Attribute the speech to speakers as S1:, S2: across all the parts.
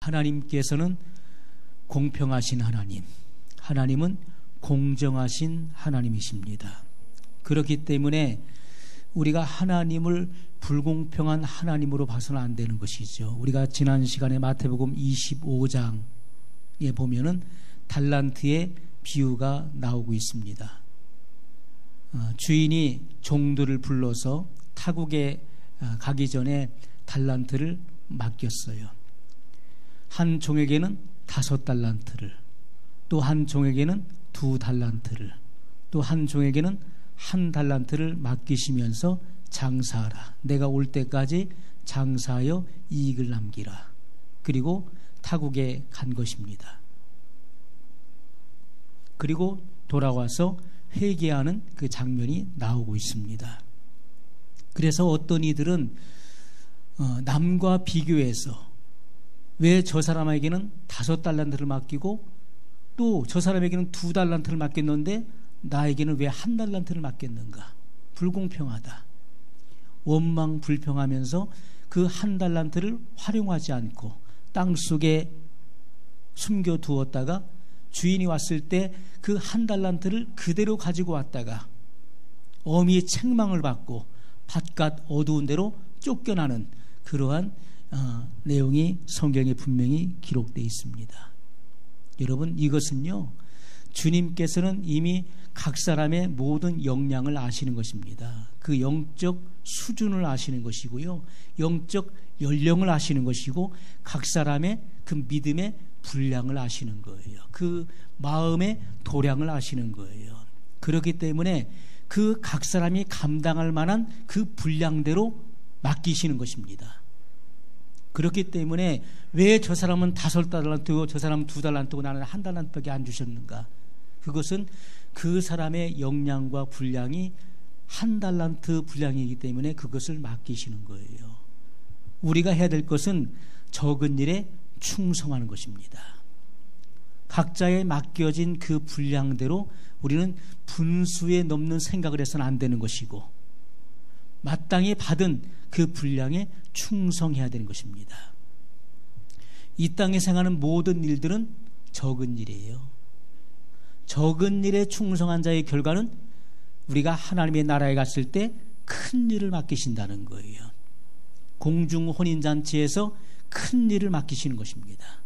S1: 하나님께서는 공평하신 하나님, 하나님은 공정하신 하나님이십니다. 그렇기 때문에 우리가 하나님을 불공평한 하나님으로 봐서는 안 되는 것이죠. 우리가 지난 시간에 마태복음 25장에 보면은 달란트의 비유가 나오고 있습니다. 주인이 종들을 불러서 타국에 가기 전에 달란트를 맡겼어요. 한 종에게는 5달란트를, 또 한 종에게는 2달란트를, 또 한 종에게는 1달란트를 맡기시면서 장사하라. 내가 올 때까지 장사하여 이익을 남기라. 그리고 타국에 간 것입니다. 그리고 돌아와서 회개하는 그 장면이 나오고 있습니다. 그래서 어떤 이들은 남과 비교해서 왜 저 사람에게는 5달란트를 맡기고 또 저 사람에게는 2달란트를 맡겼는데 나에게는 왜 1달란트를 맡겼는가? 불공평하다. 원망 불평하면서 그 1달란트를 활용하지 않고 땅속에 숨겨두었다가 주인이 왔을 때 그 1달란트를 그대로 가지고 왔다가 어미의 책망을 받고 바깥 어두운 데로 쫓겨나는 그러한 내용이 성경에 분명히 기록되어 있습니다. 여러분, 이것은요, 주님께서는 이미 각 사람의 모든 역량을 아시는 것입니다. 그 영적 수준을 아시는 것이고요, 영적 연령을 아시는 것이고, 각 사람의 그 믿음의 분량을 아시는 거예요. 그 마음의 도량을 아시는 거예요. 그렇기 때문에 그 각 사람이 감당할 만한 그 분량대로 맡기시는 것입니다. 그렇기 때문에 왜 저 사람은 5달란트고 저 사람은 2달란트고 나는 1달란트밖에 안 주셨는가? 그것은 그 사람의 역량과 분량이 1달란트 분량이기 때문에 그것을 맡기시는 거예요. 우리가 해야 될 것은 적은 일에 충성하는 것입니다. 각자에 맡겨진 그 분량대로 우리는 분수에 넘는 생각을 해서는 안 되는 것이고, 마땅히 받은 그 분량에 충성해야 되는 것입니다. 이 땅에 생하는 모든 일들은 적은 일이에요. 적은 일에 충성한 자의 결과는 우리가 하나님의 나라에 갔을 때 큰 일을 맡기신다는 거예요. 공중 혼인잔치에서 큰 일을 맡기시는 것입니다.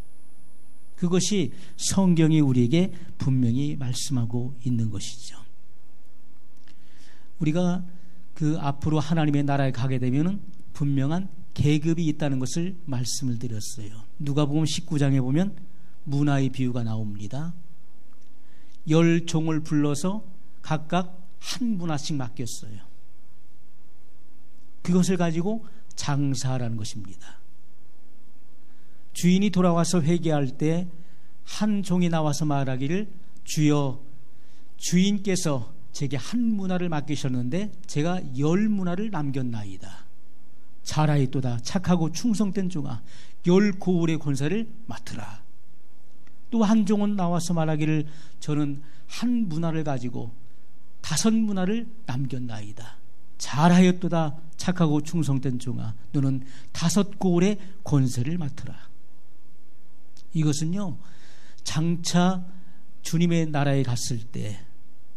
S1: 그것이 성경이 우리에게 분명히 말씀하고 있는 것이죠. 우리가 그 앞으로 하나님의 나라에 가게 되면은 분명한 계급이 있다는 것을 말씀을 드렸어요. 누가복음 19장에 보면 문화의 비유가 나옵니다. 10종을 불러서 각각 한 문화씩 맡겼어요. 그것을 가지고 장사하라는 것입니다. 주인이 돌아와서 회개할 때 한 종이 나와서 말하기를, 주여, 주인께서 제게 1문화를 맡기셨는데 제가 10문화를 남겼나이다. 잘하였도다. 착하고 충성된 종아, 10고울의 권세를 맡으라. 또 한 종은 나와서 말하기를, 저는 1문화를 가지고 5문화를 남겼나이다. 잘하였도다. 착하고 충성된 종아, 너는 5고울의 권세를 맡으라. 이것은요, 장차 주님의 나라에 갔을 때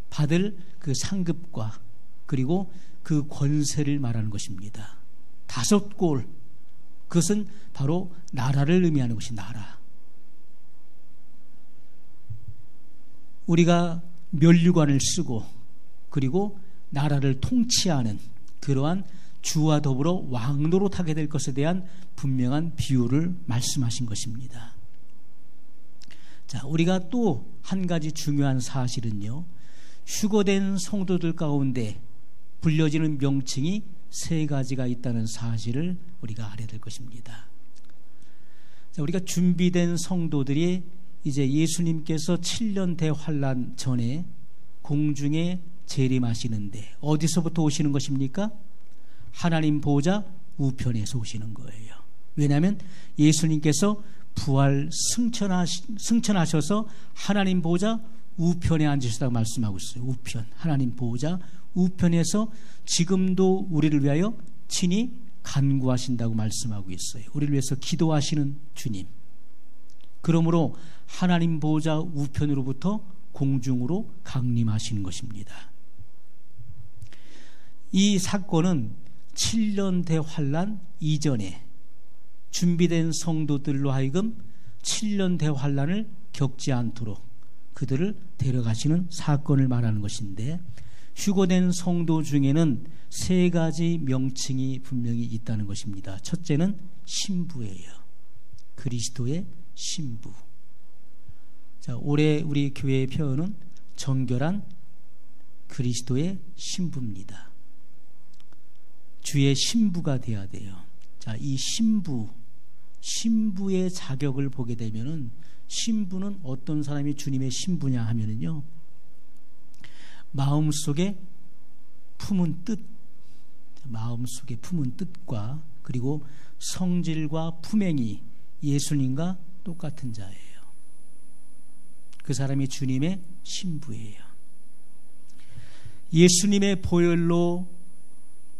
S1: 받을 그 상급과 그리고 그 권세를 말하는 것입니다. 5고울, 그것은 바로 나라를 의미하는 것이 나라. 우리가 면류관을 쓰고 그리고 나라를 통치하는 그러한 주와 더불어 왕노로 타게 될 것에 대한 분명한 비유를 말씀하신 것입니다. 자, 우리가 또 한 가지 중요한 사실은요, 휴거된 성도들 가운데 불려지는 명칭이 3가지가 있다는 사실을 우리가 알아야 될 것입니다. 자, 우리가 준비된 성도들이 이제 예수님께서 7년 대환란 전에 공중에 재림하시는데 어디서부터 오시는 것입니까? 하나님 보좌 우편에서 오시는 거예요. 왜냐하면 예수님께서 부활 승천하셔서 하나님 보좌 우편에 앉으시다고 말씀하고 있어요. 우편, 하나님 보좌 우편에서 지금도 우리를 위하여 친히 간구하신다고 말씀하고 있어요. 우리를 위해서 기도하시는 주님, 그러므로 하나님 보좌 우편으로부터 공중으로 강림하시는 것입니다. 이 사건은 7년 대환란 이전에 준비된 성도들로 하여금 7년 대환란을 겪지 않도록 그들을 데려가시는 사건을 말하는 것인데, 휴거된 성도 중에는 3가지 명칭이 분명히 있다는 것입니다. 첫째는 신부예요. 그리스도의 신부. 자, 올해 우리 교회의 표현은 정결한 그리스도의 신부입니다. 주의 신부가 되어야 돼요. 자, 이 신부의 자격을 보게 되면은, 신부는 어떤 사람이 주님의 신부냐 하면은요, 마음속에 품은 뜻과 그리고 성질과 품행이 예수님과 똑같은 자예요. 그 사람이 주님의 신부예요. 예수님의 보혈로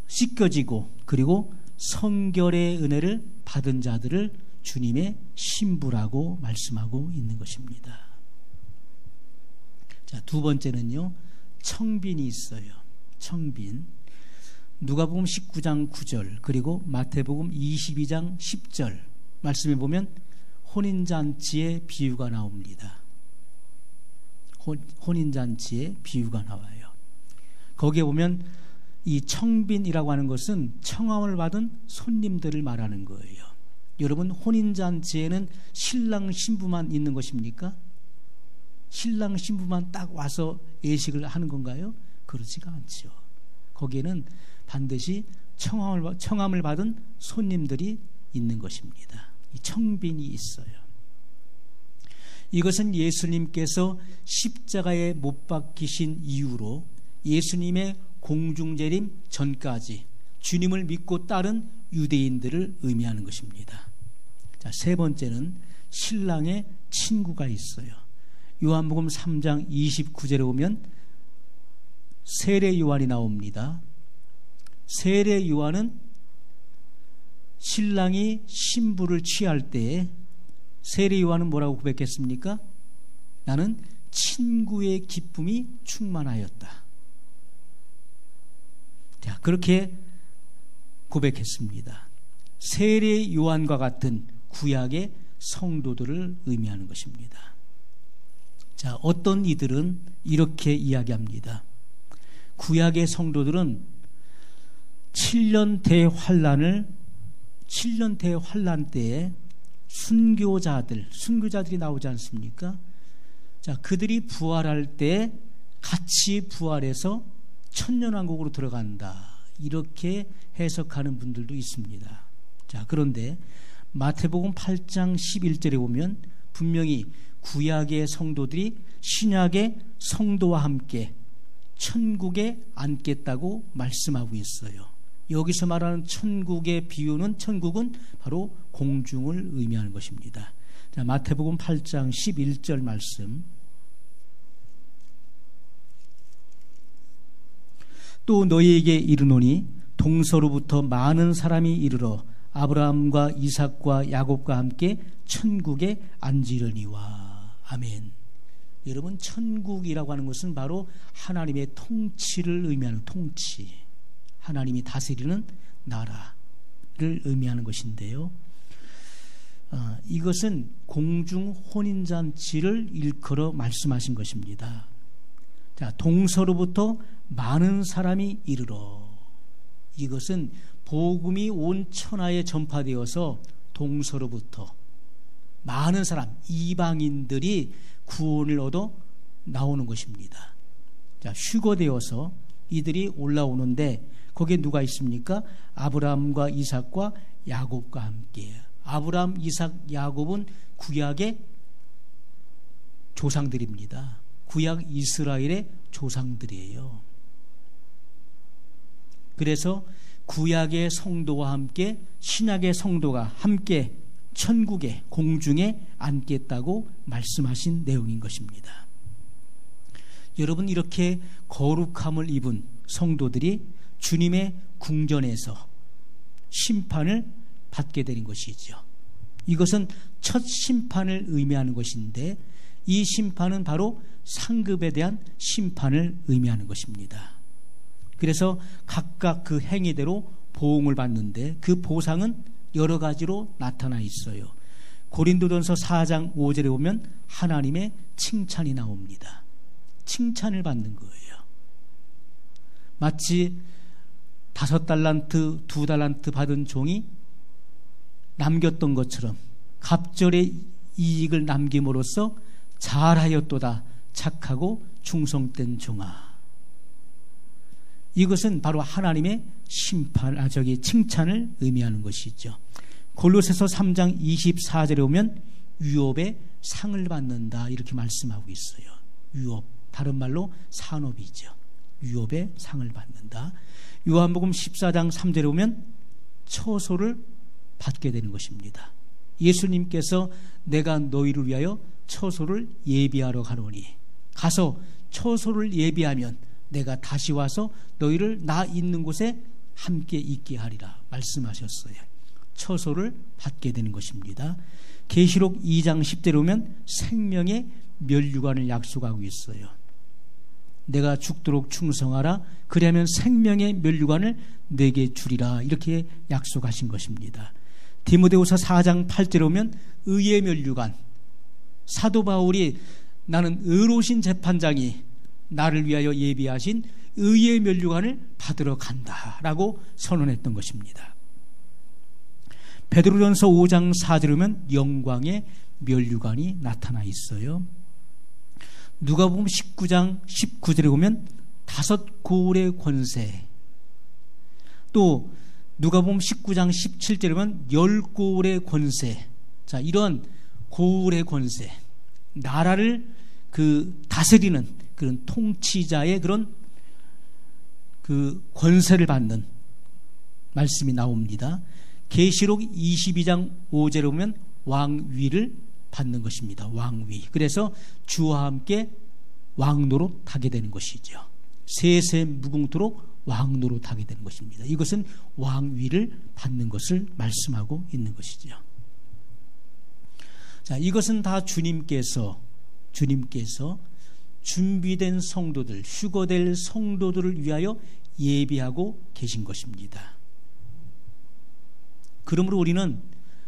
S1: 씻겨지고 그리고 성결의 은혜를 받은 자들을 주님의 신부라고 말씀하고 있는 것입니다. 자, 2번째는요, 청빈이 있어요. 청빈. 누가복음 19장 9절 그리고 마태복음 22장 10절 말씀에 보면 혼인잔치의 비유가 나옵니다. 혼인잔치의 비유가 나와요. 거기에 보면 이 청빈이라고 하는 것은 청함을 받은 손님들을 말하는 거예요. 여러분, 혼인잔치에는 신랑 신부만 있는 것입니까? 신랑 신부만 딱 와서 예식을 하는 건가요? 그렇지가 않죠. 거기에는 반드시 청함을 받은 손님들이 있는 것입니다. 이 청빈이 있어요. 이것은 예수님께서 십자가에 못 박히신 이후로 예수님의 공중재림 전까지 주님을 믿고 따른 유대인들을 의미하는 것입니다. 자, 3번째는 신랑의 친구가 있어요. 요한복음 3장 29절에 보면 세례 요한이 나옵니다. 세례 요한은 신랑이 신부를 취할 때에 세례 요한은 뭐라고 고백했습니까? 나는 친구의 기쁨이 충만하였다. 자, 그렇게 고백했습니다. 세례 요한과 같은 구약의 성도들을 의미하는 것입니다. 자, 어떤 이들은 이렇게 이야기합니다. 구약의 성도들은 7년 대환란 때에 순교자들이 나오지 않습니까? 자, 그들이 부활할 때 같이 부활해서 천년왕국으로 들어간다, 이렇게 해석하는 분들도 있습니다. 자, 그런데 마태복음 8장 11절에 보면 분명히 구약의 성도들이 신약의 성도와 함께 천국에 앉겠다고 말씀하고 있어요. 여기서 말하는 천국의 비유는, 천국은 바로 공중을 의미하는 것입니다. 자, 마태복음 8장 11절 말씀. 또 너희에게 이르노니 동서로부터 많은 사람이 이르러 아브라함과 이삭과 야곱과 함께 천국에 앉으려니와. 아멘. 여러분, 천국이라고 하는 것은 바로 하나님의 통치를 의미하는 통치, 하나님이 다스리는 나라를 의미하는 것인데요. 이것은 공중 혼인잔치를 일컬어 말씀하신 것입니다. 자, 동서로부터 많은 사람이 이르러. 이것은 복음이 온 천하에 전파되어서 동서로부터 많은 사람, 이방인들이 구원을 얻어 나오는 것입니다. 자, 휴거되어서 이들이 올라오는데 거기에 누가 있습니까? 아브라함과 이삭과 야곱과 함께. 아브라함, 이삭, 야곱은 구약의 조상들입니다. 구약 이스라엘의 조상들이에요. 그래서 구약의 성도와 함께 신약의 성도가 함께 천국에, 공중에 앉겠다고 말씀하신 내용인 것입니다. 여러분, 이렇게 거룩함을 입은 성도들이 주님의 궁전에서 심판을 받게 되는 것이죠. 이것은 첫 심판을 의미하는 것인데 이 심판은 바로 상급에 대한 심판을 의미하는 것입니다. 그래서 각각 그 행위대로 보응을 받는데 그 보상은 여러 가지로 나타나 있어요. 고린도전서 4장 5절에 보면 하나님의 칭찬이 나옵니다. 칭찬을 받는 거예요. 마치 5달란트, 2달란트 받은 종이 남겼던 것처럼 갑절의 이익을 남김으로써 잘하였도다 착하고 충성된 종아. 이것은 바로 하나님의 칭찬을 의미하는 것이죠. 골로새서 3장 24절에 보면 유업의 상을 받는다 이렇게 말씀하고 있어요. 유업, 다른 말로 산업이죠. 유업의 상을 받는다. 요한복음 14장 3절에 보면 처소를 받게 되는 것입니다. 예수님께서 내가 너희를 위하여 처소를 예비하러 가노니 가서 처소를 예비하면 내가 다시 와서 너희를 나 있는 곳에 함께 있게 하리라 말씀하셨어요. 처소를 받게 되는 것입니다. 계시록 2장 10절에 보면 생명의 면류관을 약속하고 있어요. 내가 죽도록 충성하라 그리하면 생명의 면류관을 내게 주리라 이렇게 약속하신 것입니다. 디모데후서 4장 8절에 보면 의의 면류관, 사도 바울이 나는 의로우신 재판장이 나를 위하여 예비하신 의의 면류관을 받으러 간다라고 선언했던 것입니다. 베드로전서 5장 4절에 보면 영광의 면류관이 나타나 있어요. 누가복음 19장 19절에 보면 5 고울의 권세, 또 누가복음 19장 17절에 보면 10 고울의 권세. 자, 이런 고울의 권세, 나라를 다스리는 그런 통치자의 그런 그 권세를 받는 말씀이 나옵니다. 계시록 22장 5절에 보면 왕위를 받는 것입니다. 왕위. 그래서 주와 함께 왕노로 타게 되는 것이죠. 세세 무궁토록 왕노로 타게 되는 것입니다. 이것은 왕위를 받는 것을 말씀하고 있는 것이죠. 자, 이것은 다 주님께서 준비된 성도들, 휴거될 성도들을 위하여 예비하고 계신 것입니다. 그러므로 우리는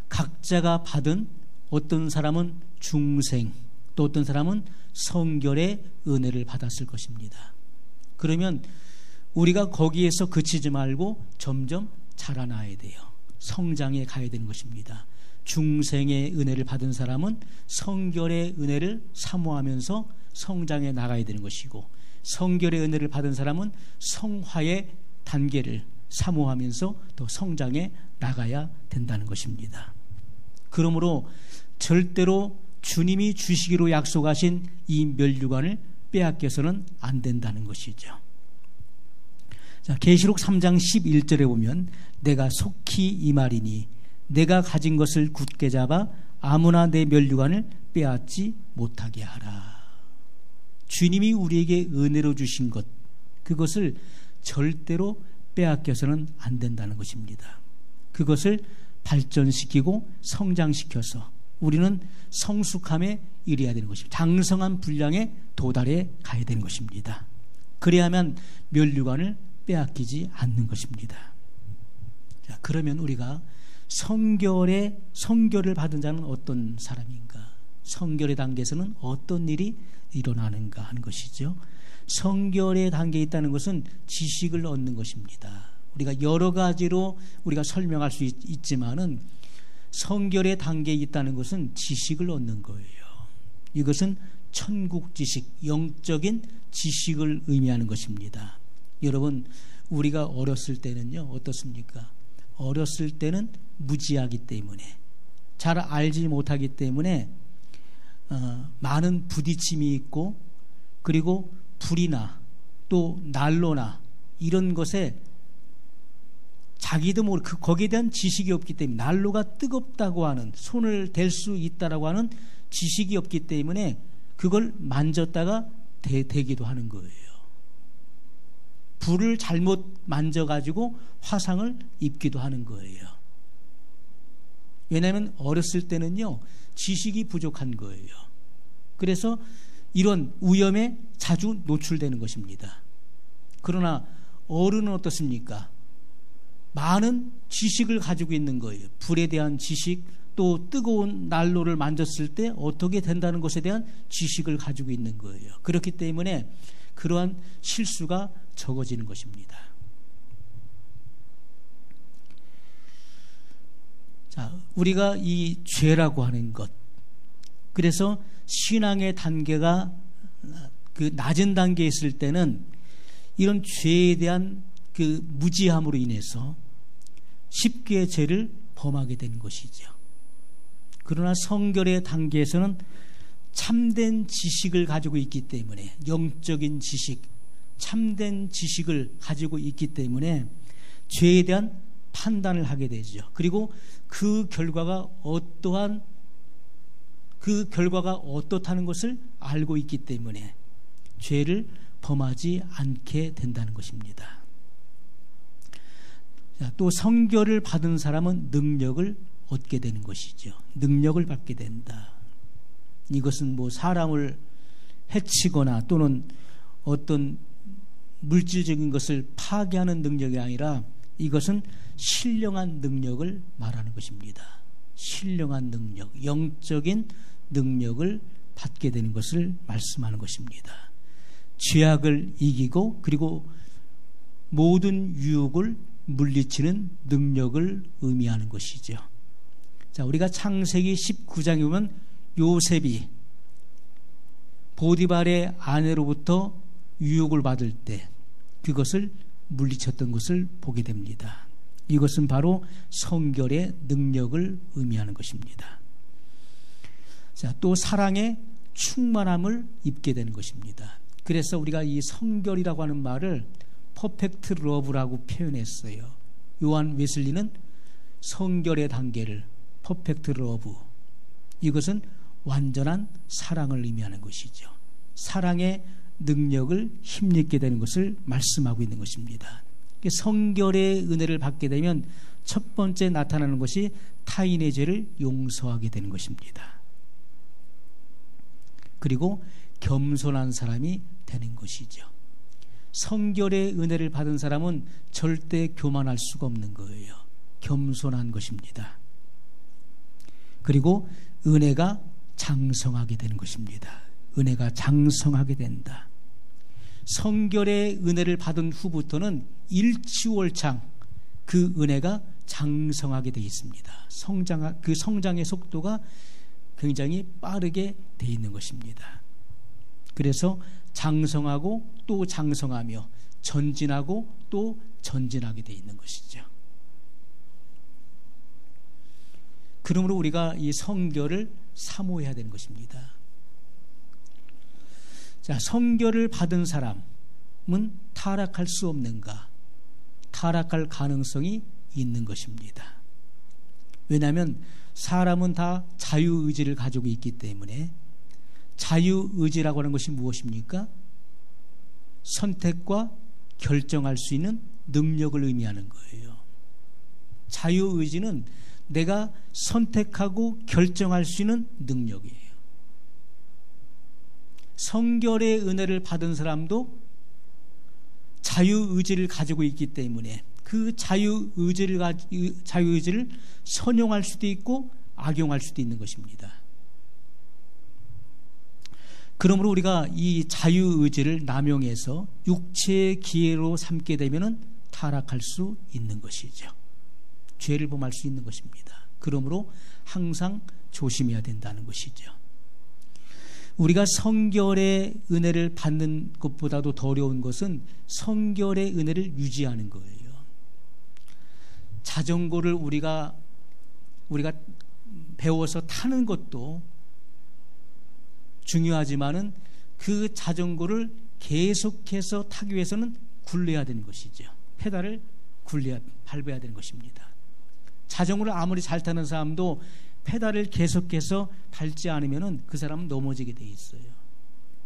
S1: 각자가 받은, 어떤 사람은 중생, 또 어떤 사람은 성결의 은혜를 받았을 것입니다. 그러면 우리가 거기에서 그치지 말고 점점 자라나야 돼요. 성장해 가야 되는 것입니다. 중생의 은혜를 받은 사람은 성결의 은혜를 사모하면서 성장해 나가야 되는 것이고, 성결의 은혜를 받은 사람은 성화의 단계를 사모하면서 더 성장해 나가야 된다는 것입니다. 그러므로 절대로 주님이 주시기로 약속하신 이 면류관을 빼앗겨서는 안 된다는 것이죠. 자, 계시록 3장 11절에 보면 내가 속히 이 말이니 내가 가진 것을 굳게 잡아 아무나 내 면류관을 빼앗지 못하게 하라. 주님이 우리에게 은혜로 주신 것, 그것을 절대로 빼앗겨서는 안 된다는 것입니다. 그것을 발전시키고 성장시켜서 우리는 성숙함에 이르러야 되는 것입니다. 장성한 분량에 도달해 가야 되는 것입니다. 그래야만 면류관을 빼앗기지 않는 것입니다. 자, 그러면 우리가 성결을 받은 자는 어떤 사람인가? 성결의 단계에서는 어떤 일이 일어나는가 하는 것이죠. 성결의 단계에 있다는 것은 지식을 얻는 것입니다. 우리가 여러 가지로 우리가 설명할 수 있지만은 성결의 단계에 있다는 것은 지식을 얻는 거예요. 이것은 천국 지식, 영적인 지식을 의미하는 것입니다. 여러분, 우리가 어렸을 때는요, 어떻습니까? 어렸을 때는 무지하기 때문에, 잘 알지 못하기 때문에 많은 부딪힘이 있고, 그리고 불이나 또 난로나 이런 것에 자기도 모르고 거기에 대한 지식이 없기 때문에, 난로가 뜨겁다고 하는, 손을 댈 수 있다라고 하는 지식이 없기 때문에 그걸 만졌다가 대기도 하는 거예요. 불을 잘못 만져가지고 화상을 입기도 하는 거예요. 왜냐하면 어렸을 때는요, 지식이 부족한 거예요. 그래서 이런 위험에 자주 노출되는 것입니다. 그러나 어른은 어떻습니까? 많은 지식을 가지고 있는 거예요. 불에 대한 지식, 또 뜨거운 난로를 만졌을 때 어떻게 된다는 것에 대한 지식을 가지고 있는 거예요. 그렇기 때문에 그러한 실수가 적어지는 것입니다. 자, 우리가 이 죄라고 하는 것, 그래서 신앙의 단계가 그 낮은 단계에 있을 때는 이런 죄에 대한 그 무지함으로 인해서 쉽게 죄를 범하게 되는 것이죠. 그러나 성결의 단계에서는 참된 지식을 가지고 있기 때문에, 영적인 지식, 참된 지식을 가지고 있기 때문에 죄에 대한 판단을 하게 되죠. 그리고 그 결과가 어떻다는 것을 알고 있기 때문에 죄를 범하지 않게 된다는 것입니다. 또 성결을 받은 사람은 능력을 얻게 되는 것이죠. 능력을 받게 된다. 이것은 뭐 사람을 해치거나 또는 어떤 물질적인 것을 파괴하는 능력이 아니라 이것은 신령한 능력을 말하는 것입니다. 신령한 능력, 영적인 능력을 받게 되는 것을 말씀하는 것입니다. 죄악을 이기고 그리고 모든 유혹을 물리치는 능력을 의미하는 것이죠. 자, 우리가 창세기 19장에 보면 요셉이 보디발의 아내로부터 유혹을 받을 때 그것을 물리쳤던 것을 보게 됩니다. 이것은 바로 성결의 능력을 의미하는 것입니다. 자, 또 사랑의 충만함을 입게 되는 것입니다. 그래서 우리가 이 성결이라고 하는 말을 퍼펙트 러브라고 표현했어요. 요한 웨슬리는 성결의 단계를 퍼펙트 러브, 이것은 완전한 사랑을 의미하는 것이죠. 사랑의 능력을 힘입게 되는 것을 말씀하고 있는 것입니다. 성결의 은혜를 받게 되면 첫 번째 나타나는 것이 타인의 죄를 용서하게 되는 것입니다. 그리고 겸손한 사람이 되는 것이죠. 성결의 은혜를 받은 사람은 절대 교만할 수가 없는 거예요. 겸손한 것입니다. 그리고 은혜가 장성하게 되는 것입니다. 은혜가 장성하게 된다. 성결의 은혜를 받은 후부터는 일취월장 그 은혜가 장성하게 되어 있습니다. 그 성장의 속도가 굉장히 빠르게 되어 있는 것입니다. 그래서 장성하고 또 장성하며 전진하고 또 전진하게 되어 있는 것이죠. 그러므로 우리가 이 성결을 사모해야 되는 것입니다. 자, 성결을 받은 사람은 타락할 수 없는가? 타락할 가능성이 있는 것입니다. 왜냐하면 사람은 다 자유의지를 가지고 있기 때문에, 자유의지라고 하는 것이 무엇입니까? 선택과 결정할 수 있는 능력을 의미하는 거예요. 자유의지는 내가 선택하고 결정할 수 있는 능력이에요. 성결의 은혜를 받은 사람도 자유의지를 가지고 있기 때문에 그 자유의지를 선용할 수도 있고 악용할 수도 있는 것입니다. 그러므로 우리가 이 자유의지를 남용해서 육체의 기회로 삼게 되면 타락할 수 있는 것이죠. 죄를 범할 수 있는 것입니다. 그러므로 항상 조심해야 된다는 것이죠. 우리가 성결의 은혜를 받는 것보다도 더 어려운 것은 성결의 은혜를 유지하는 거예요. 자전거를 우리가 배워서 타는 것도 중요하지만은 그 자전거를 계속해서 타기 위해서는 굴려야 되는 것이죠. 페달을 밟아야 되는 것입니다. 자전거를 아무리 잘 타는 사람도 페달을 계속해서 밟지 않으면 그 사람은 넘어지게 돼 있어요.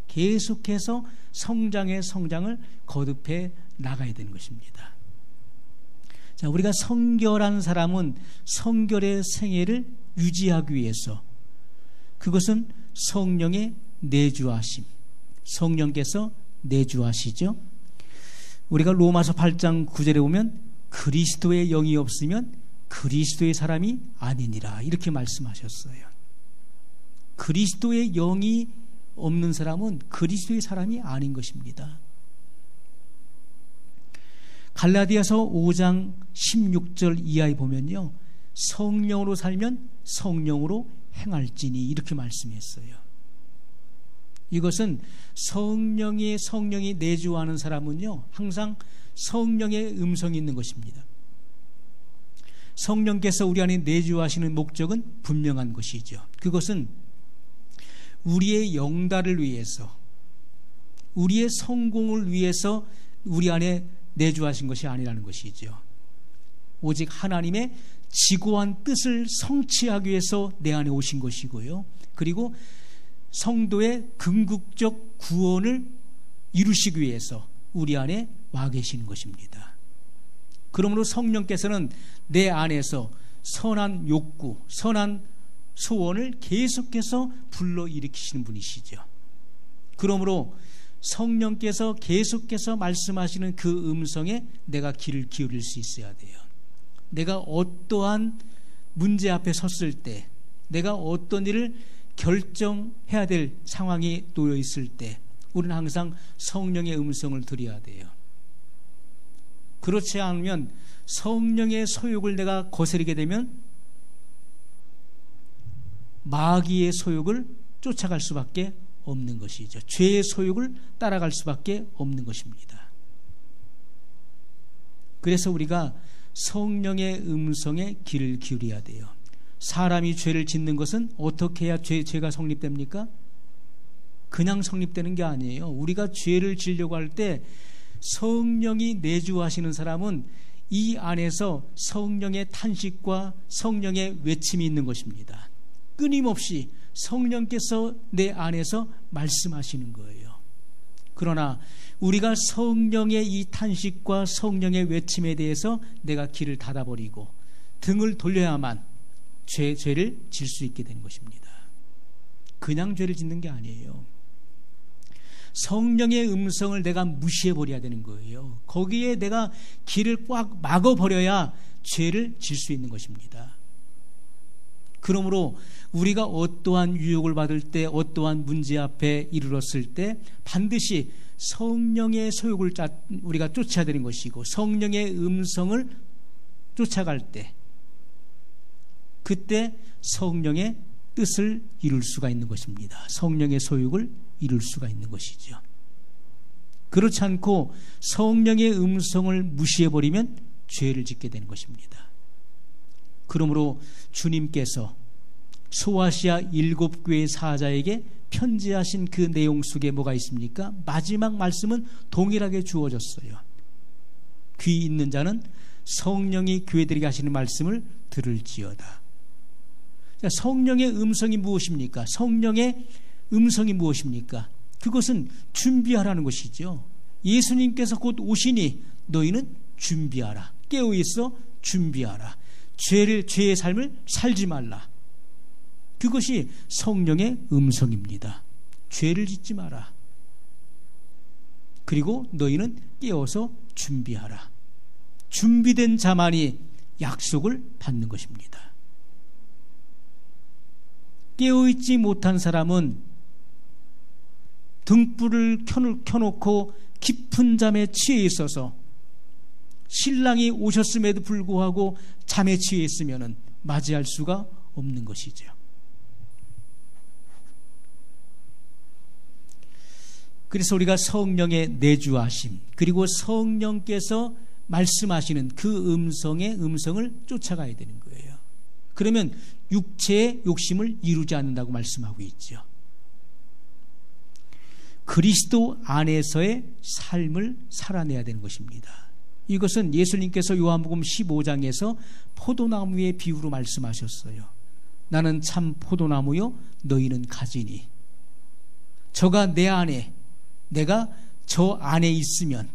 S1: 계속해서 성장을 거듭해 나가야 되는 것입니다. 자, 우리가 성결한 사람은 성결의 생애를 유지하기 위해서, 그것은 성령의 내주하심, 성령께서 내주하시죠. 우리가 로마서 8장 9절에 보면 그리스도의 영이 없으면 그리스도의 사람이 아니니라, 이렇게 말씀하셨어요. 그리스도의 영이 없는 사람은 그리스도의 사람이 아닌 것입니다. 갈라디아서 5장 16절 이하에 보면요, 성령으로 살면 성령으로 행할지니, 이렇게 말씀했어요. 이것은 성령이 내주하는 사람은요, 항상 성령의 음성이 있는 것입니다. 성령께서 우리 안에 내주하시는 목적은 분명한 것이죠. 그것은 우리의 영달을 위해서, 우리의 성공을 위해서 우리 안에 내주하신 것이 아니라는 것이죠. 오직 하나님의 지고한 뜻을 성취하기 위해서 내 안에 오신 것이고요. 그리고 성도의 궁극적 구원을 이루시기 위해서 우리 안에 와 계시는 것입니다. 그러므로 성령께서는 내 안에서 선한 욕구, 선한 소원을 계속해서 불러일으키시는 분이시죠. 그러므로 성령께서 계속해서 말씀하시는 그 음성에 내가 귀를 기울일 수 있어야 돼요. 내가 어떠한 문제 앞에 섰을 때, 내가 어떤 일을 결정해야 될 상황에 놓여 있을 때, 우리는 항상 성령의 음성을 들어야 돼요. 그렇지 않으면 성령의 소욕을 내가 거스르게 되면 마귀의 소욕을 쫓아갈 수밖에 없는 것이죠. 죄의 소욕을 따라갈 수밖에 없는 것입니다. 그래서 우리가 성령의 음성에 귀를 기울여야 돼요. 사람이 죄를 짓는 것은 어떻게 해야 죄가 성립됩니까? 그냥 성립되는 게 아니에요. 우리가 죄를 지으려고 할 때 성령이 내주하시는 사람은 이 안에서 성령의 탄식과 성령의 외침이 있는 것입니다. 끊임없이 성령께서 내 안에서 말씀하시는 거예요. 그러나 우리가 성령의 이 탄식과 성령의 외침에 대해서 내가 귀를 닫아버리고 등을 돌려야만 죄를 질 수 있게 되는 것입니다. 그냥 죄를 짓는 게 아니에요. 성령의 음성을 내가 무시해버려야 되는 거예요. 거기에 내가 귀를 꽉 막아버려야 죄를 질 수 있는 것입니다. 그러므로 우리가 어떠한 유혹을 받을 때, 어떠한 문제 앞에 이르렀을 때 반드시 성령의 소욕을 우리가 쫓아야 되는 것이고, 성령의 음성을 쫓아갈 때, 그때 성령의 뜻을 이룰 수가 있는 것입니다. 성령의 소욕을 이룰 수가 있는 것이죠. 그렇지 않고 성령의 음성을 무시해버리면 죄를 짓게 되는 것입니다. 그러므로 주님께서 소아시아 7교회 사자에게 편지하신 그 내용 속에 뭐가 있습니까? 마지막 말씀은 동일하게 주어졌어요. 귀 있는 자는 성령이 교회들에게 하시는 말씀을 들을지어다. 자, 성령의 음성이 무엇입니까? 성령의 음성이 무엇입니까? 그것은 준비하라는 것이죠. 예수님께서 곧 오시니 너희는 준비하라. 깨어있어 준비하라. 죄의 삶을 살지 말라. 그것이 성령의 음성입니다. 죄를 짓지 마라. 그리고 너희는 깨어서 준비하라. 준비된 자만이 약속을 받는 것입니다. 깨어있지 못한 사람은 등불을 켜놓고 깊은 잠에 취해 있어서 신랑이 오셨음에도 불구하고 잠에 취해 있으면 맞이할 수가 없는 것이죠. 그래서 우리가 성령의 내주하심, 그리고 성령께서 말씀하시는 그 음성을 쫓아가야 되는 거예요. 그러면 육체의 욕심을 이루지 않는다고 말씀하고 있죠. 그리스도 안에서의 삶을 살아내야 되는 것입니다. 이것은 예수님께서 요한복음 15장에서 포도나무의 비유로 말씀하셨어요. 나는 참 포도나무요 너희는 가지니, 저가 내 안에, 내가 저 안에 있으면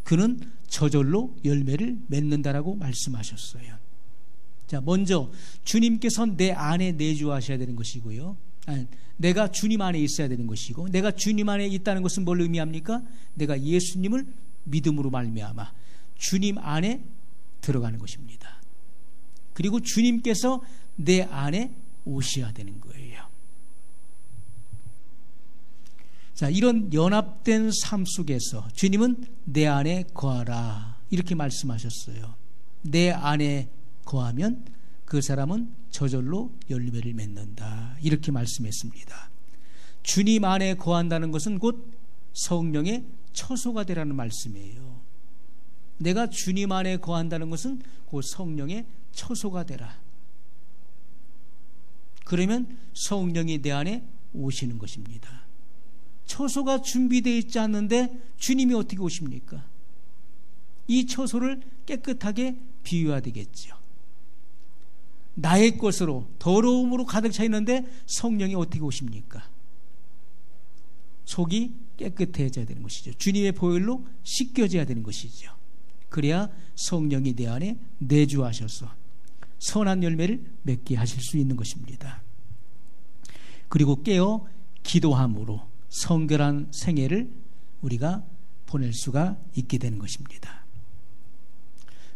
S1: 그는 저절로 열매를 맺는다라고 말씀하셨어요. 자, 먼저 주님께서 내 안에 내주하셔야 되는 것이고요. 내가 주님 안에 있어야 되는 것이고, 내가 주님 안에 있다는 것은 뭘 의미합니까? 내가 예수님을 믿음으로 말미암아 주님 안에 들어가는 것입니다. 그리고 주님께서 내 안에 오셔야 되는 거예요. 자, 이런 연합된 삶 속에서 주님은 내 안에 거하라 이렇게 말씀하셨어요. 내 안에 거하면 그 사람은 저절로 열매를 맺는다 이렇게 말씀했습니다. 주님 안에 거한다는 것은 곧 성령의 처소가 되라는 말씀이에요. 내가 주님 안에 거한다는 것은 곧 성령의 처소가 되라. 그러면 성령이 내 안에 오시는 것입니다. 처소가 준비되어 있지 않는데 주님이 어떻게 오십니까? 이 처소를 깨끗하게 비워야 되겠죠. 나의 것으로 더러움으로 가득 차 있는데 성령이 어떻게 오십니까? 속이 깨끗해져야 되는 것이죠. 주님의 보혈로 씻겨져야 되는 것이죠. 그래야 성령이 내 안에 내주하셔서 선한 열매를 맺게 하실 수 있는 것입니다. 그리고 깨어 기도함으로 성결한 생애를 우리가 보낼 수가 있게 되는 것입니다.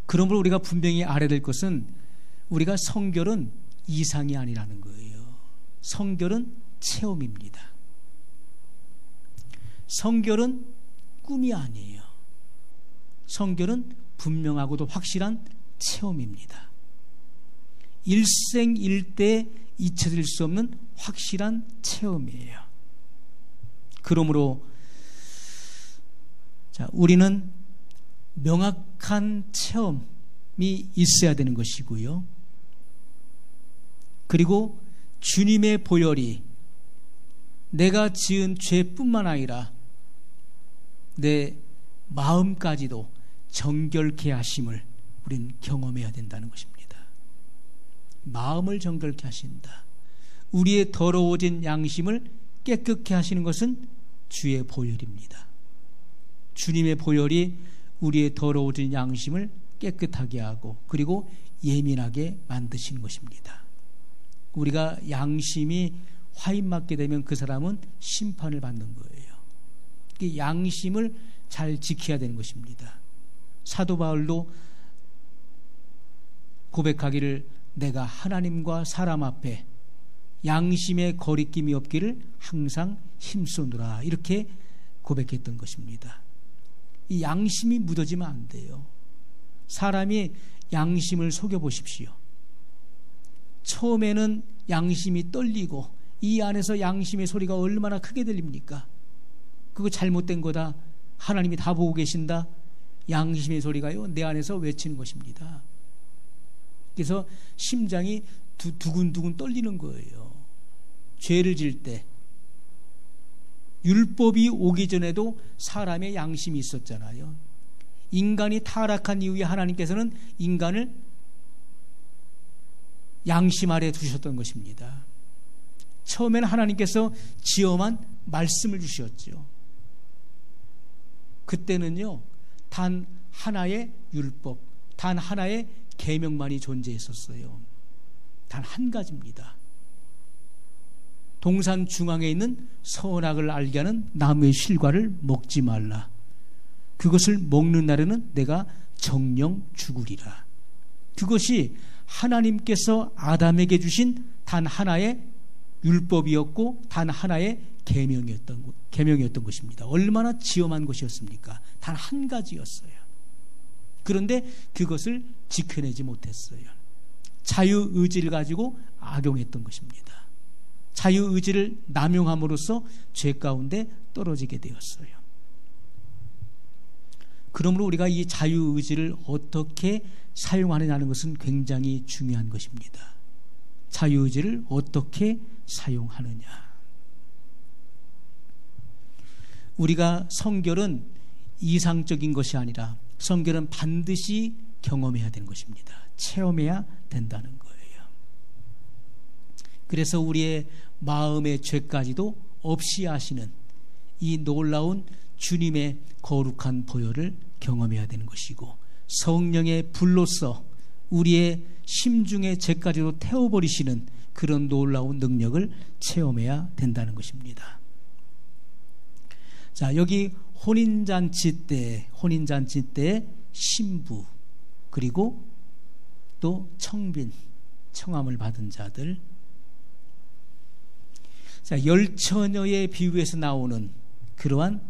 S1: 그러므로 우리가 분명히 알아야 될 것은 우리가 성결은 이상이 아니라는 거예요. 성결은 체험입니다. 성결은 꿈이 아니에요. 성결은 분명하고도 확실한 체험입니다. 일생일대에 잊혀질 수 없는 확실한 체험이에요. 그러므로 우리는 명확한 체험이 있어야 되는 것이고요. 그리고 주님의 보혈이 내가 지은 죄뿐만 아니라 내 마음까지도 정결케 하심을 우리는 경험해야 된다는 것입니다. 마음을 정결케 하신다. 우리의 더러워진 양심을 깨끗게 하시는 것은 주의 보혈입니다. 주님의 보혈이 우리의 더러워진 양심을 깨끗하게 하고 그리고 예민하게 만드시는 것입니다. 우리가 양심이 화인맞게 되면 그 사람은 심판을 받는 거예요. 양심을 잘 지켜야 되는 것입니다. 사도 바울도 고백하기를 내가 하나님과 사람 앞에 양심의 거리낌이 없기를 항상 힘쓰노라 이렇게 고백했던 것입니다. 이 양심이 묻어지면 안 돼요. 사람이 양심을 속여보십시오. 처음에는 양심이 떨리고 이 안에서 양심의 소리가 얼마나 크게 들립니까? 그거 잘못된 거다. 하나님이 다 보고 계신다. 양심의 소리가요 내 안에서 외치는 것입니다. 그래서 심장이 두근두근 떨리는 거예요. 죄를 지을 때 율법이 오기 전에도 사람의 양심이 있었잖아요. 인간이 타락한 이후에 하나님께서는 인간을 양심 아래 두셨던 것입니다. 처음에는 하나님께서 지엄한 말씀을 주셨죠. 그때는요 단 하나의 율법, 단 하나의 계명만이 존재했었어요. 단 한 가지입니다. 동산 중앙에 있는 선악을 알게 하는 나무의 실과를 먹지 말라. 그것을 먹는 날에는 내가 정령 죽으리라. 그것이 하나님께서 아담에게 주신 단 하나의 율법이었고 단 하나의 계명이었던 것입니다. 얼마나 지엄한 것이었습니까? 단 한 가지였어요. 그런데 그것을 지켜내지 못했어요. 자유의지를 가지고 악용했던 것입니다. 자유의지를 남용함으로써 죄 가운데 떨어지게 되었어요. 그러므로 우리가 이 자유의지를 어떻게 사용하느냐는 것은 굉장히 중요한 것입니다. 자유의지를 어떻게 사용하느냐. 우리가 성결은 이상적인 것이 아니라 성결은 반드시 경험해야 되는 것입니다. 체험해야 된다는 거예요. 그래서 우리의 마음의 죄까지도 없이 하시는 이 놀라운 주님의 거룩한 보혈을 경험해야 되는 것이고, 성령의 불로서 우리의 심중의 죄까지도 태워버리시는 그런 놀라운 능력을 체험해야 된다는 것입니다. 자, 여기 혼인잔치 때 신부, 그리고 또 청빈, 청함을 받은 자들. 자, 열처녀의 비유에서 나오는 그러한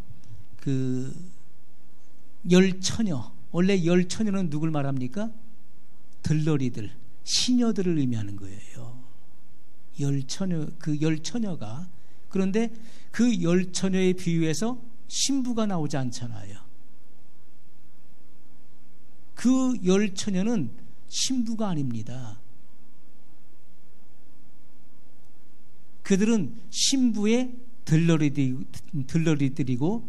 S1: 그 열처녀, 원래 열처녀는 누굴 말합니까? 들러리들, 시녀들을 의미하는 거예요. 열처녀가, 그런데 그 열처녀의 비유에서 신부가 나오지 않잖아요. 그 열처녀는 신부가 아닙니다. 그들은 신부의 들러리들이고,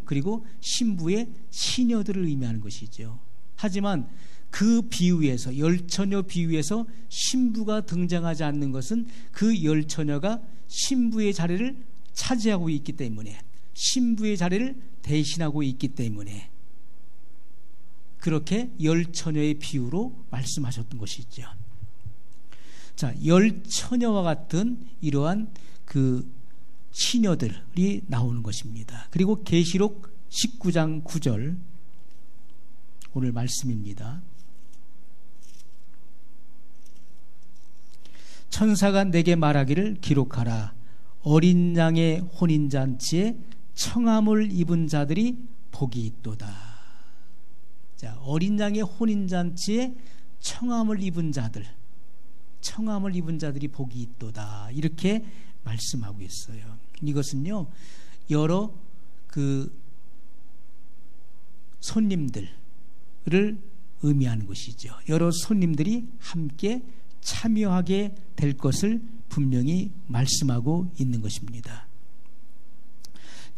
S1: 그리고 신부의 시녀들을 의미하는 것이죠. 하지만 그 비유에서, 열처녀 비유에서 신부가 등장하지 않는 것은 그 열처녀가 신부의 자리를 차지하고 있기 때문에, 신부의 자리를 대신하고 있기 때문에 그렇게 열처녀의 비유로 말씀하셨던 것이죠. 자, 열처녀와 같은 이러한 그 시녀들이 나오는 것입니다. 그리고 계시록 19장 9절, 오늘 말씀입니다. 천사가 내게 말하기를 기록하라. 어린 양의 혼인잔치에 청함을 입은 자들이 복이 있도다. 자, 어린 양의 혼인잔치에 청함을 입은 자들이 복이 있도다. 이렇게 말씀하고 있어요. 이것은요, 여러 그 손님들을 의미하는 것이죠. 여러 손님들이 함께 참여하게 될 것을 분명히 말씀하고 있는 것입니다.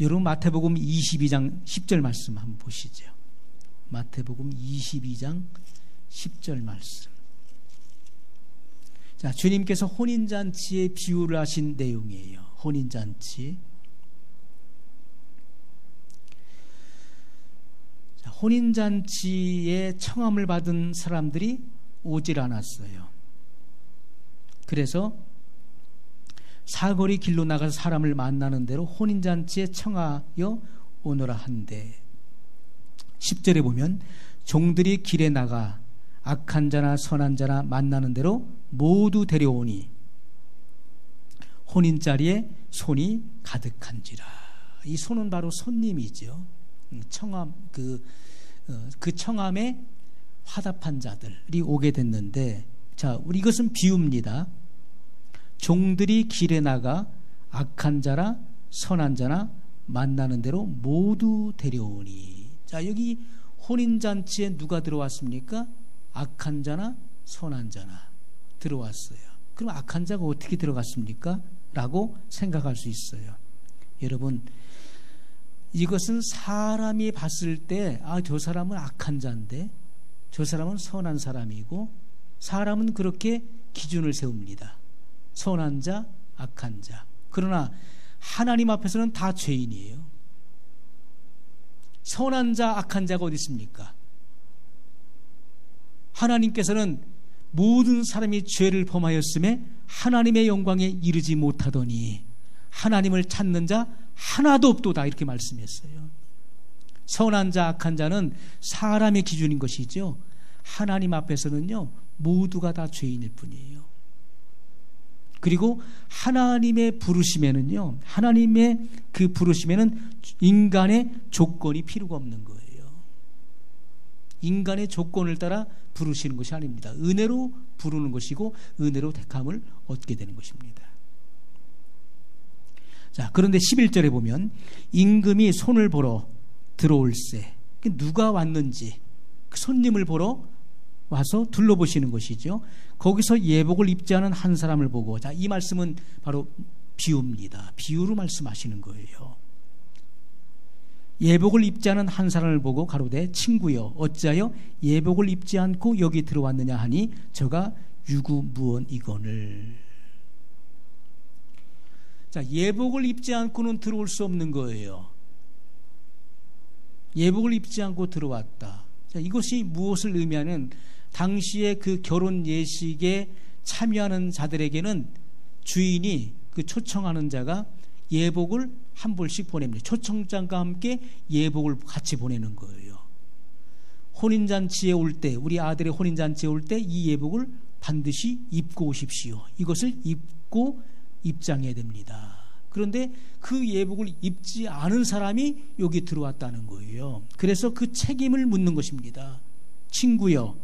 S1: 여러분, 마태복음 22장 10절 말씀 한번 보시죠. 마태복음 22장 10절 말씀. 자, 주님께서 혼인잔치의 비유를 하신 내용이에요. 혼인잔치. 자, 혼인잔치에 청함을 받은 사람들이 오질 않았어요. 그래서 사거리 길로 나가서 사람을 만나는 대로 혼인잔치에 청하여 오너라 한대. 10절에 보면 종들이 길에 나가 악한 자나 선한 자나 만나는 대로 모두 데려오니 혼인자리에 손이 가득한지라. 이 손은 바로 손님이죠. 청함, 그 청함에 화답한 자들이 오게 됐는데, 자, 우리 이것은 비유입니다. 종들이 길에 나가 악한 자나 선한 자나 만나는 대로 모두 데려오니. 자, 여기 혼인잔치에 누가 들어왔습니까? 악한 자나 선한 자나 들어왔어요. 그럼 악한 자가 어떻게 들어갔습니까? 라고 생각할 수 있어요. 여러분, 이것은 사람이 봤을 때, 아, 저 사람은 악한 자인데 저 사람은 선한 사람이고, 사람은 그렇게 기준을 세웁니다. 선한 자, 악한 자. 그러나 하나님 앞에서는 다 죄인이에요. 선한 자, 악한 자가 어디 있습니까? 하나님께서는 모든 사람이 죄를 범하였음에 하나님의 영광에 이르지 못하더니 하나님을 찾는 자 하나도 없도다, 이렇게 말씀했어요. 선한 자, 악한 자는 사람의 기준인 것이죠. 하나님 앞에서는요, 모두가 다 죄인일 뿐이에요. 그리고 하나님의 부르심에는요, 하나님의 그 부르심에는 인간의 조건이 필요가 없는 거예요. 인간의 조건을 따라 부르시는 것이 아닙니다. 은혜로 부르는 것이고 은혜로 택함을 얻게 되는 것입니다. 자, 그런데 11절에 보면 임금이 손을 보러 들어올세. 누가 왔는지 그 손님을 보러 와서 둘러보시는 것이죠. 거기서 예복을 입지 않은 한 사람을 보고, 자, 이 말씀은 바로 비유입니다. 비유로 말씀하시는 거예요. 예복을 입지 않은 한 사람을 보고 가로되 친구여 어찌하여 예복을 입지 않고 여기 들어왔느냐 하니 저가 유구무원이거늘. 자, 예복을 입지 않고는 들어올 수 없는 거예요. 예복을 입지 않고 들어왔다. 자, 이것이 무엇을 의미하는, 당시에 그 결혼 예식에 참여하는 자들에게는 주인이, 그 초청하는 자가 예복을 한 벌씩 보냅니다. 초청장과 함께 예복을 같이 보내는 거예요. 혼인잔치에 올 때, 우리 아들의 혼인잔치에 올 때 이 예복을 반드시 입고 오십시오. 이것을 입고 입장해야 됩니다. 그런데 그 예복을 입지 않은 사람이 여기 들어왔다는 거예요. 그래서 그 책임을 묻는 것입니다. 친구여,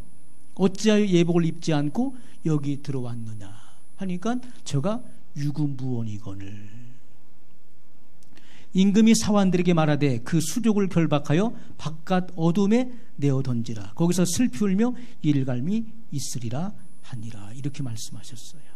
S1: 어찌하여 예복을 입지 않고 여기 들어왔느냐 하니까 저가 유구무원이거늘. 임금이 사환들에게 말하되 그 수족을 결박하여 바깥 어둠에 내어 던지라. 거기서 슬피 울며 일갈미 있으리라 하니라. 이렇게 말씀하셨어요.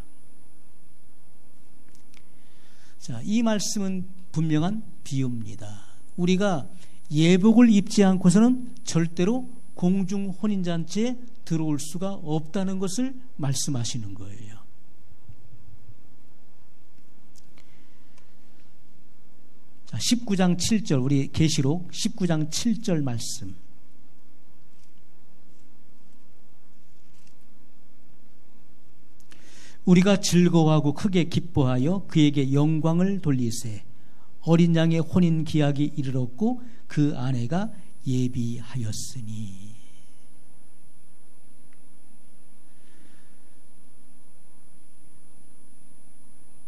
S1: 자, 이 말씀은 분명한 비유입니다. 우리가 예복을 입지 않고서는 절대로 공중 혼인잔치에 들어올 수가 없다는 것을 말씀하시는 거예요. 자, 19장 7절, 우리 계시록 19장 7절 말씀. 우리가 즐거워하고 크게 기뻐하여 그에게 영광을 돌리세. 어린 양의 혼인 기약이 이르렀고 그 아내가 예비하였으니.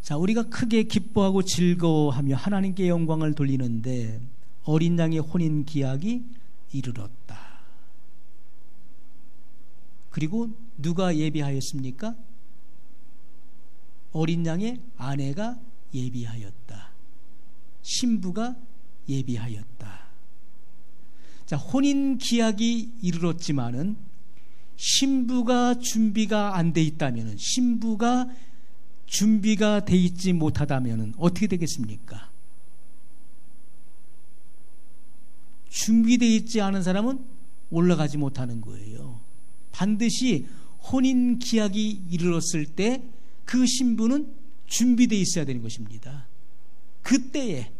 S1: 자, 우리가 크게 기뻐하고 즐거워하며 하나님께 영광을 돌리는데 어린 양의 혼인 기약이 이르렀다. 그리고 누가 예비하였습니까? 어린 양의 아내가 예비하였다. 신부가 예비하였다. 자, 혼인 기약이 이르렀지만은 신부가 준비가 안 돼 있다면은, 신부가 준비가 돼 있지 못하다면은 어떻게 되겠습니까? 준비되어 있지 않은 사람은 올라가지 못하는 거예요. 반드시 혼인 기약이 이르렀을 때 그 신부는 준비되어 있어야 되는 것입니다. 그때에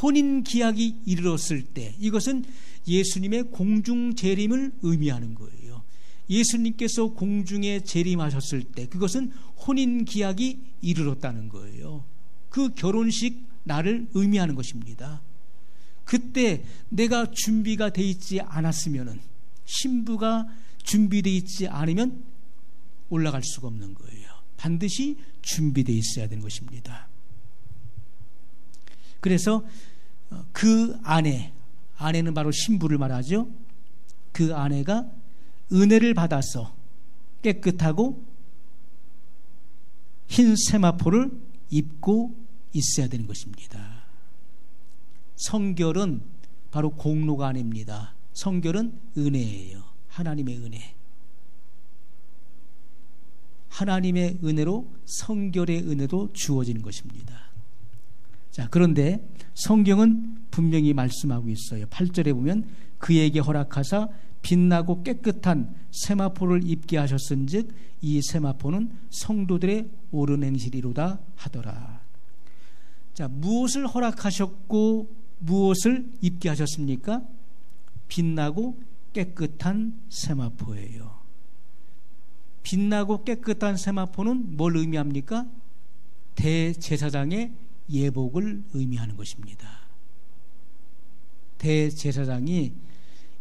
S1: 혼인 기약이 이르렀을 때, 이것은 예수님의 공중 재림을 의미하는 거예요. 예수님께서 공중에 재림하셨을 때 그것은 혼인 기약이 이르렀다는 거예요. 그 결혼식 날을 의미하는 것입니다. 그때 내가 준비가 되어 있지 않았으면은, 신부가 준비되어 있지 않으면 올라갈 수가 없는 거예요. 반드시 준비되어 있어야 되는 것입니다. 그래서 그 아내는 바로 신부를 말하죠. 그 아내가 은혜를 받아서 깨끗하고 흰 세마포를 입고 있어야 되는 것입니다. 성결은 바로 공로가 아닙니다. 성결은 은혜예요. 하나님의 은혜. 하나님의 은혜로 성결의 은혜도 주어지는 것입니다. 자, 그런데 성경은 분명히 말씀하고 있어요. 8절에 보면 그에게 허락하사 빛나고 깨끗한 세마포를 입게 하셨은즉 이 세마포는 성도들의 옳은 행실이로다 하더라. 자, 무엇을 허락하셨고 무엇을 입게 하셨습니까? 빛나고 깨끗한 세마포예요. 빛나고 깨끗한 세마포는 뭘 의미합니까? 대제사장의 예복을 의미하는 것입니다. 대제사장이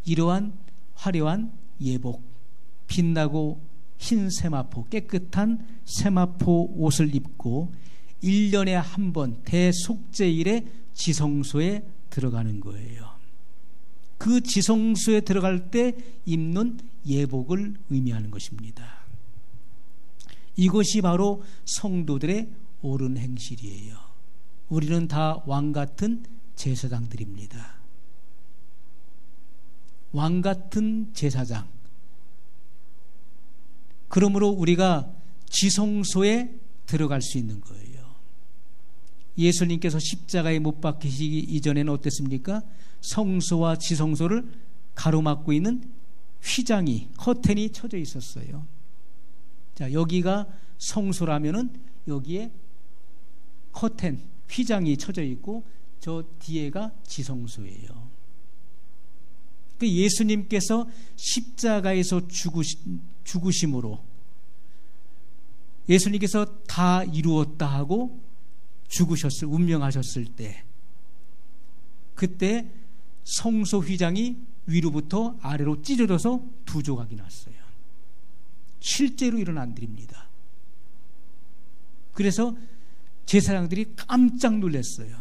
S1: 이러한 화려한 예복, 빛나고 흰 세마포, 깨끗한 세마포 옷을 입고 1년에 한 번 대속죄일에 지성소에 들어가는 거예요. 그 지성소에 들어갈 때 입는 예복을 의미하는 것입니다. 이것이 바로 성도들의 옳은 행실이에요. 우리는 다 왕같은 제사장들입니다. 왕같은 제사장. 그러므로 우리가 지성소에 들어갈 수 있는 거예요. 예수님께서 십자가에 못 박히시기 이전에는 어땠습니까? 성소와 지성소를 가로막고 있는 휘장이, 커튼이 쳐져 있었어요. 자, 여기가 성소라면은 여기에 커튼, 휘장이 쳐져 있고 저 뒤에가 지성소예요. 그 예수님께서 십자가에서 죽으심으로 예수님께서 다 이루었다 하고 운명하셨을 때, 그때 성소 휘장이 위로부터 아래로 찢어져서 두 조각이 났어요. 실제로 일어난 일입니다. 그래서 제사장들이 깜짝 놀랐어요.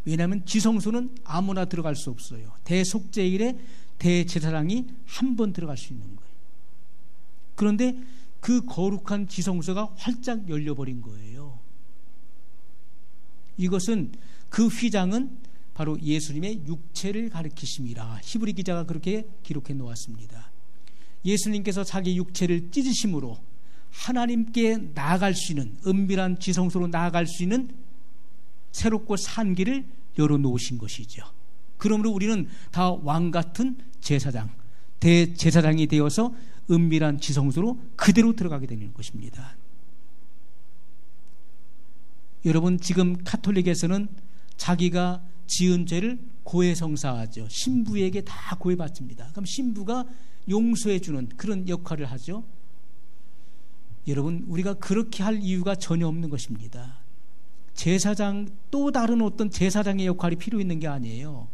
S1: 왜냐하면 지성소는 아무나 들어갈 수 없어요. 대속죄일에 대제사장이 한 번 들어갈 수 있는 거예요. 그런데 그 거룩한 지성소가 활짝 열려버린 거예요. 이것은, 그 휘장은 바로 예수님의 육체를 가리키심이라 히브리 기자가 그렇게 기록해 놓았습니다. 예수님께서 자기 육체를 찢으심으로 하나님께 나아갈 수 있는, 은밀한 지성소로 나아갈 수 있는 새롭고 산 길을 열어놓으신 것이죠. 그러므로 우리는 다 왕같은 제사장, 대제사장이 되어서 은밀한 지성소로 그대로 들어가게 되는 것입니다. 여러분, 지금 카톨릭에서는 자기가 지은 죄를 고해성사하죠. 신부에게 다 고해바칩니다. 그럼 신부가 용서해주는 그런 역할을 하죠. 여러분, 우리가 그렇게 할 이유가 전혀 없는 것입니다. 제사장, 또 다른 어떤 제사장의 역할이 필요 있는 게 아니에요.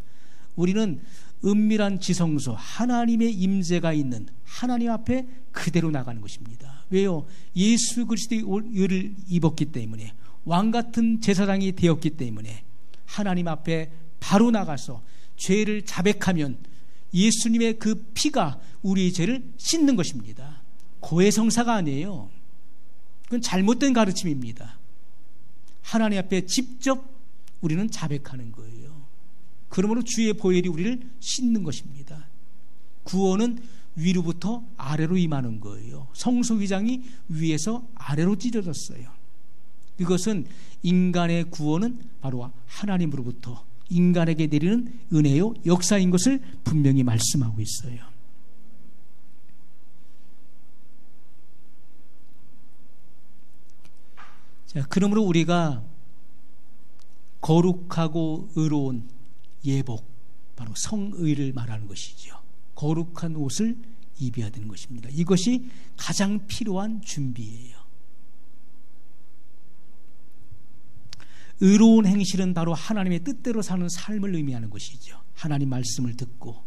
S1: 우리는 은밀한 지성소, 하나님의 임재가 있는 하나님 앞에 그대로 나가는 것입니다. 왜요? 예수 그리스도의 의를 입었기 때문에, 왕같은 제사장이 되었기 때문에 하나님 앞에 바로 나가서 죄를 자백하면 예수님의 그 피가 우리의 죄를 씻는 것입니다. 고해성사가 아니에요. 그건 잘못된 가르침입니다. 하나님 앞에 직접 우리는 자백하는 거예요. 그러므로 주의 보혈이 우리를 씻는 것입니다. 구원은 위로부터 아래로 임하는 거예요. 성소 휘장이 위에서 아래로 찢어졌어요. 이것은, 인간의 구원은 바로 하나님으로부터 인간에게 내리는 은혜요 역사인 것을 분명히 말씀하고 있어요. 자, 그러므로 우리가 거룩하고 의로운 예복, 바로 성의를 말하는 것이죠. 거룩한 옷을 입어야 되는 것입니다. 이것이 가장 필요한 준비예요. 의로운 행실은 바로 하나님의 뜻대로 사는 삶을 의미하는 것이죠. 하나님 말씀을 듣고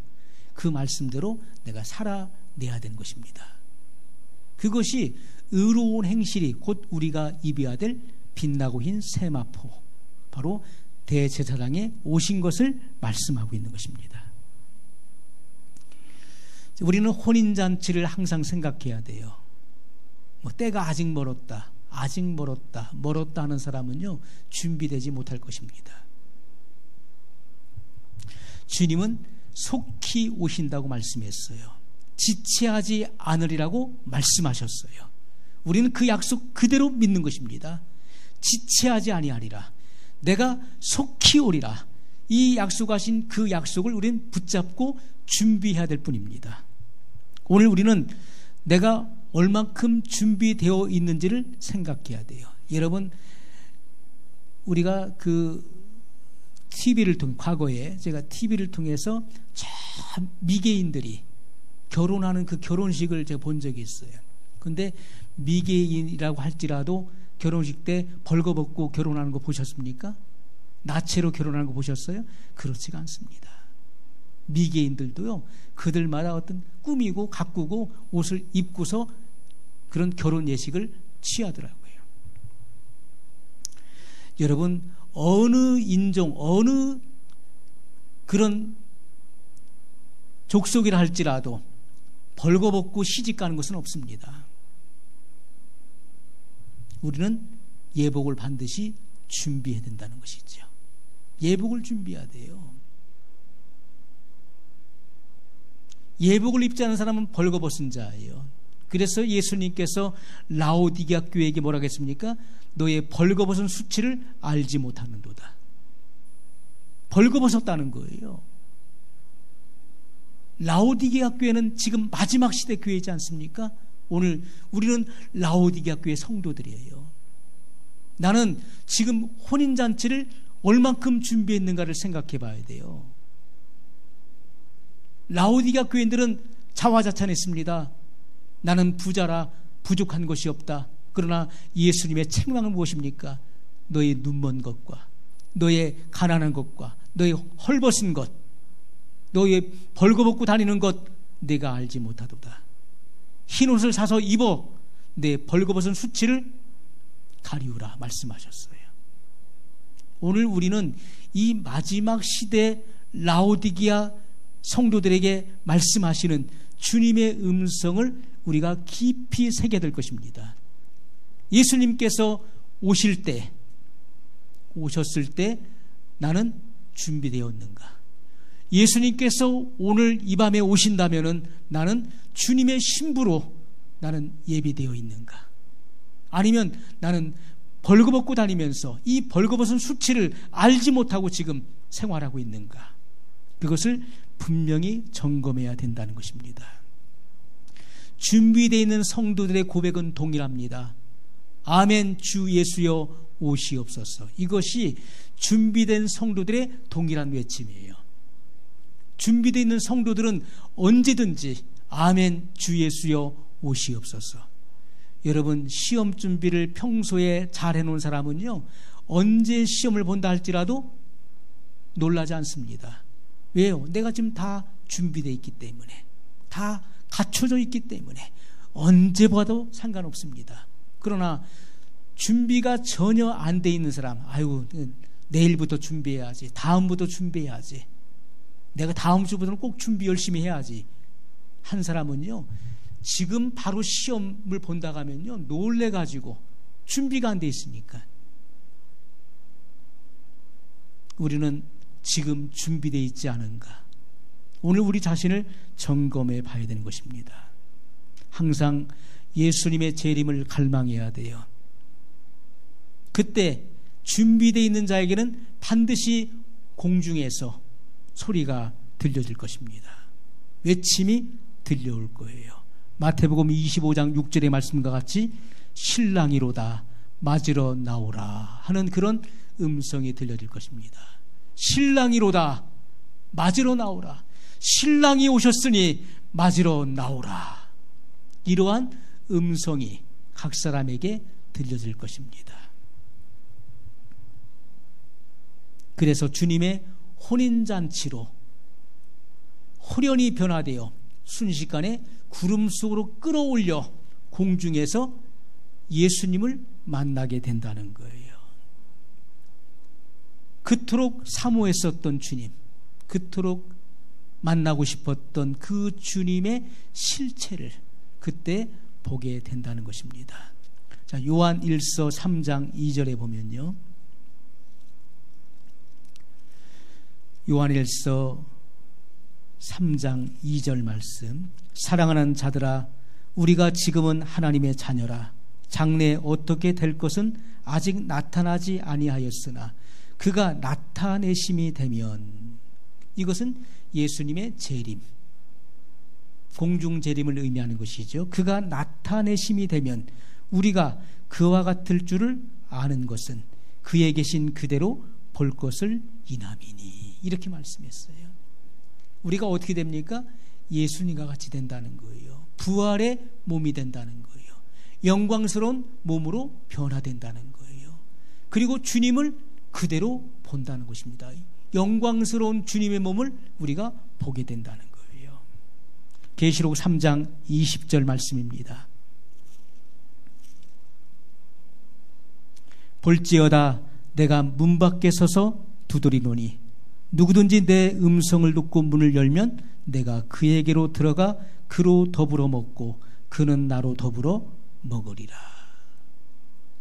S1: 그 말씀대로 내가 살아내야 되는 것입니다. 그것이 의로운 행실이 곧 우리가 입어야 될 빛나고 흰 세마포, 바로 대제사장에 오신 것을 말씀하고 있는 것입니다. 우리는 혼인잔치를 항상 생각해야 돼요. 때가 아직 멀었다 하는 사람은요, 준비되지 못할 것입니다. 주님은 속히 오신다고 말씀했어요. 지체하지 않으리라고 말씀하셨어요. 우리는 그 약속 그대로 믿는 것입니다. 지체하지 아니하리라, 내가 속히 오리라, 이 약속하신 그 약속을 우리는 붙잡고 준비해야 될 뿐입니다. 오늘 우리는 내가 얼만큼 준비되어 있는지를 생각해야 돼요. 여러분, 우리가 그 TV를 통해, 과거에 제가 TV를 통해서 참 미개인들이 결혼하는 그 결혼식을 제가 본 적이 있어요. 근데 미개인이라고 할지라도 결혼식 때 벌거벗고 결혼하는 거 보셨습니까? 나체로 결혼하는 거 보셨어요? 그렇지가 않습니다. 미개인들도요, 그들마다 어떤 꾸미고 가꾸고 옷을 입고서 그런 결혼 예식을 취하더라고요. 여러분, 어느 인종, 어느 그런 족속이라 할지라도 벌거벗고 시집가는 것은 없습니다. 우리는 예복을 반드시 준비해야 된다는 것이죠. 예복을 준비해야 돼요. 예복을 입지 않은 사람은 벌거벗은 자예요. 그래서 예수님께서 라오디게아 교회에게 뭐라고 했습니까? 너의 벌거벗은 수치를 알지 못하는도다. 벌거벗었다는 거예요. 라오디게아 교회는 지금 마지막 시대 교회이지 않습니까? 오늘 우리는 라오디게아 교회 성도들이에요. 나는 지금 혼인잔치를 얼만큼 준비했는가를 생각해 봐야 돼요. 라오디게아 교인들은 자화자찬했습니다. 나는 부자라 부족한 것이 없다. 그러나 예수님의 책망은 무엇입니까? 너의 눈먼 것과 너의 가난한 것과 너의 헐벗은 것, 너의 벌거벗고 다니는 것 내가 알지 못하도다. 흰옷을 사서 입어 내 벌거벗은 수치를 가리우라 말씀하셨어요. 오늘 우리는 이 마지막 시대 라오디게아 성도들에게 말씀하시는 주님의 음성을 우리가 깊이 새겨야 될 것입니다. 예수님께서 오셨을 때 나는 준비되었는가? 예수님께서 오늘 이 밤에 오신다면은 나는 주님의 신부로 나는 예비되어 있는가? 아니면 나는 벌거벗고 다니면서 이 벌거벗은 수치를 알지 못하고 지금 생활하고 있는가? 그것을 분명히 점검해야 된다는 것입니다. 준비되어 있는 성도들의 고백은 동일합니다. 아멘 주 예수여 오시옵소서. 이것이 준비된 성도들의 동일한 외침이에요. 준비되어 있는 성도들은 언제든지 아멘 주 예수여 오시옵소서. 여러분, 시험 준비를 평소에 잘 해놓은 사람은요, 언제 시험을 본다 할지라도 놀라지 않습니다. 왜요? 내가 지금 다 준비되어 있기 때문에, 다 갖춰져 있기 때문에 언제 봐도 상관없습니다. 그러나 준비가 전혀 안 돼 있는 사람, 아유 내일부터 준비해야지, 다음부터 준비해야지, 내가 다음 주부터는 꼭 준비 열심히 해야지 한 사람은요, 지금 바로 시험을 본다고 하면요 놀래가지고 준비가 안 돼 있으니까. 우리는 지금 준비되어 있지 않은가? 오늘 우리 자신을 점검해 봐야 되는 것입니다. 항상 예수님의 재림을 갈망해야 돼요. 그때 준비되어 있는 자에게는 반드시 공중에서 소리가 들려질 것입니다. 외침이 들려올 거예요. 마태복음 25장 6절의 말씀과 같이 신랑이로다 맞으러 나오라 하는 그런 음성이 들려질 것입니다. 신랑이로다 맞으러 나오라. 신랑이 오셨으니 맞으러 나오라. 이러한 음성이 각 사람에게 들려질 것입니다. 그래서 주님의 혼인잔치로 호련히 변화되어 순식간에 구름 속으로 끌어올려 공중에서 예수님을 만나게 된다는 거예요. 그토록 사모했었던 주님, 그토록 만나고 싶었던 그 주님의 실체를 그때 보게 된다는 것입니다. 자, 요한 1서 3장 2절에 보면요, 요한 1서 3장 2절 말씀, 사랑하는 자들아 우리가 지금은 하나님의 자녀라. 장래에 어떻게 될 것은 아직 나타나지 아니하였으나 그가 나타내심이 되면, 이것은 예수님의 재림, 공중 재림을 의미하는 것이죠. 그가 나타내심이 되면 우리가 그와 같을 줄을 아는 것은 그에 계신 그대로 볼 것을 인함이니, 이렇게 말씀했어요. 우리가 어떻게 됩니까? 예수님과 같이 된다는 거예요. 부활의 몸이 된다는 거예요. 영광스러운 몸으로 변화된다는 거예요. 그리고 주님을 그대로 본다는 것입니다. 영광스러운 주님의 몸을 우리가 보게 된다는 거예요. 계시록 3장 20절 말씀입니다. 볼지어다 내가 문 밖에 서서 두드리노니 누구든지 내 음성을 듣고 문을 열면 내가 그에게로 들어가 그로 더불어 먹고 그는 나로 더불어 먹으리라.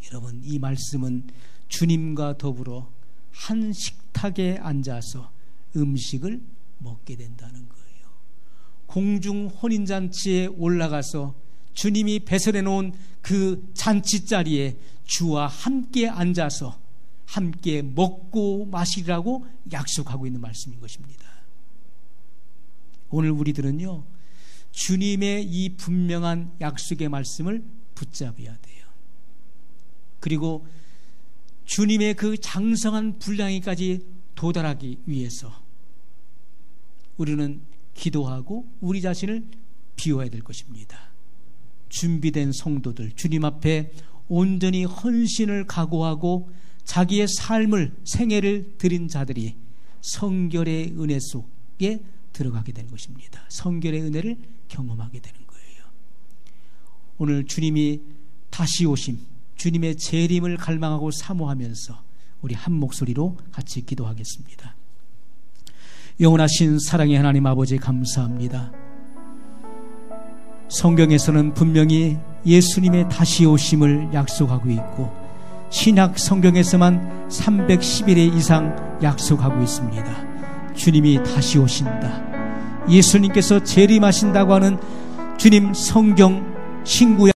S1: 여러분, 이 말씀은 주님과 더불어 한 식탁에 앉아서 음식을 먹게 된다는 거예요. 공중 혼인잔치에 올라가서 주님이 배설해 놓은 그 잔치자리에 주와 함께 앉아서 함께 먹고 마시라고 약속하고 있는 말씀인 것입니다. 오늘 우리들은요, 주님의 이 분명한 약속의 말씀을 붙잡아야 돼요. 그리고 주님의 그 장성한 분량에까지 도달하기 위해서 우리는 기도하고 우리 자신을 비워야 될 것입니다. 준비된 성도들, 주님 앞에 온전히 헌신을 각오하고 자기의 삶을, 생애를 드린 자들이 성결의 은혜 속에 들어가게 되는 것입니다. 성결의 은혜를 경험하게 되는 거예요. 오늘 주님이 다시 오심, 주님의 재림을 갈망하고 사모하면서 우리 한 목소리로 같이 기도하겠습니다. 영원하신 사랑의 하나님 아버지, 감사합니다. 성경에서는 분명히 예수님의 다시 오심을 약속하고 있고 신약 성경에서만 311회 이상 약속하고 있습니다. 주님이 다시 오신다. 예수님께서 재림하신다고 하는 주님 성경 신구약